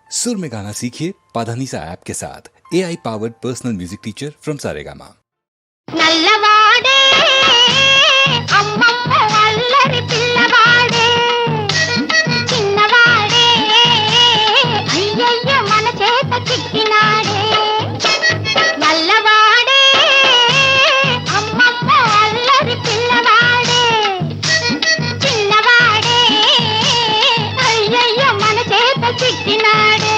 सुर में गाना सीखिए पाधानीसा ऐप के साथ AI powered personal music teacher from Saregama. నల్లవాడే అమ్మమ్మ అల్లరి పిల్లవాడే చిన్నవాడే అయ్యయ్య మన చేత చిక్కినాడే నల్లవాడే అమ్మమ్మ అల్లరి పిల్లవాడే చిన్నవాడే అయ్యయ్య మన చేత చిక్కినాడే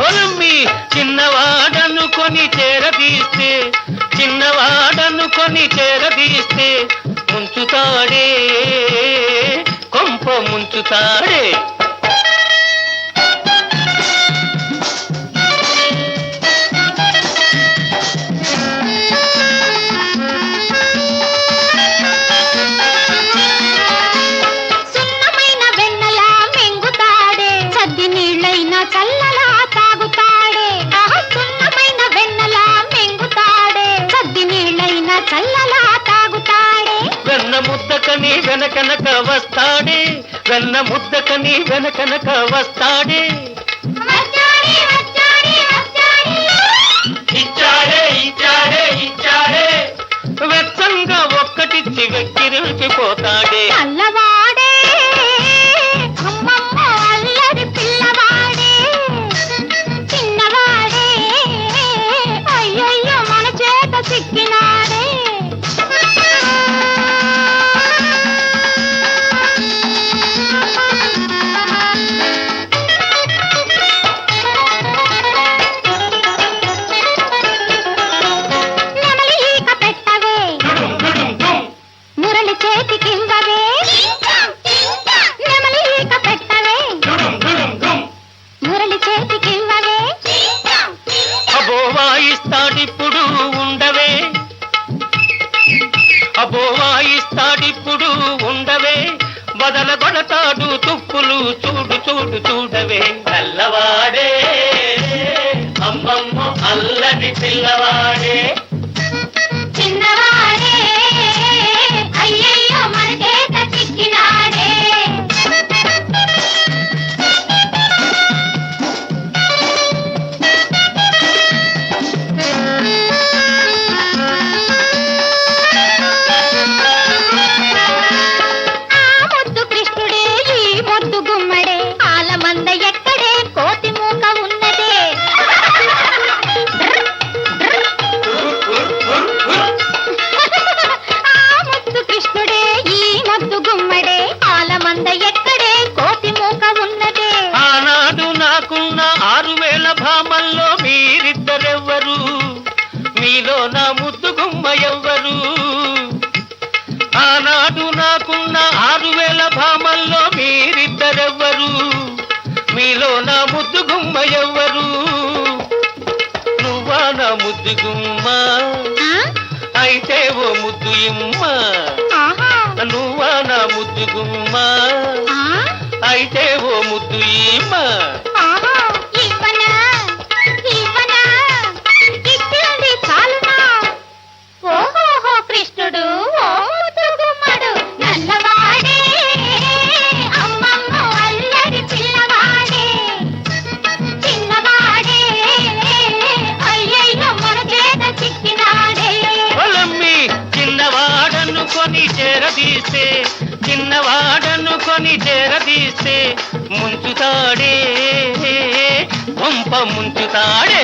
ఒలమ్మి చిన్నవాడనుకొని చేరదీస్తే చిన్నవాడనుకొని చేరదీస్తే ముంచుతాడే కొంప ముంచుతాడే సున్నమైన వెన్నలా మింగుతాడే సద్ది నీళ్ళైనా చల్లలా తాగుతాడే సున్నమైన వెన్నలా మింగుతాడే సద్ది నీళ్ళైనా చల్లలా తాగుతాడే వెన్న ముద్దకని వెనకనక వస్తాడే వెన్న ముద్దకని వెనకనక వస్తాడే వచ్చాడే వచ్చాడే వచ్చాడే ఇచ్చాడే ఇచ్చాడే ఇచ్చాడే వెచ్చంగా ఒక్కటిచ్చి వెక్కిరిపోతాడే నల్లవాడే అమ్మమ్మ అల్లరి పిల్లవాడే చిన్నవాడే అయ్యయ్యో మన చేత చిక్కినాడే నెమలి ఈక పెట్టవే మురళి చేతికివ్వవే నెమలి ఈక పెట్టవే మురళి చేతికివ్వవే అబో వాయిస్తాడిప్పుడు ఉండవే అబో వాయిస్తాడిప్పుడు ఉండవే వదలగొడతాడు తుప్పులు చూడు చూడు చూడవే నల్లవాడే అమ్మమ్మ అల్లరి పిల్లవాడే చిన్నవాడే అయ్యయ్యో మన చేత చిక్కినాడే ఆ ముద్దు కృష్ణుడే ఈ ముద్దు గుమ్మడే ఆలమంద ఎక్కడే కోతి మూక ఉన్నదే ఆ ముద్దు కృష్ణుడే ఈ ముద్దు గుమ్మడే ఆలమంద ఎక్కడే కోతి మూక ఉన్నదే ఆనాడు నాకున్న 6000 భామల్లో మీరిద్దరెవ్వరు మీలో నా ముద్దు గుమ్మ ఎవ్వరు ఆనాడు నాకున్న 6000 భామల్లో మీరిద్దరెవ్వరు మీలో నా ముద్దు గుమ్మ ఎవ్వరు నువ్వా నా ముద్దు గుమ్మ ఆ? అయితే ఓ ముద్దు ఇమ్మ ఆహా నువ్వా నా ముద్దు గుమ్మ ఆ? అయితే ఓ ముద్దు ఇమ్మ ఆహా ఇవ్వనా ఇవ్వనా ఇచ్చింది చాలునా ఓహోహో కృష్ణుడు ఓ ముద్దు గుమ్మడు నల్లవాడే అమ్మమ్మ అల్లరి పిల్లవాడే చిన్నవాడే అయ్యయ్యో మన చేత చిక్కినాడే పొలమ్మి చిన్నవాడనుకొని చేరదీస్తే చిన్నవాడనుకొని చేరదీస్తే ముంచుతాడే కొంప ముంచుతాడే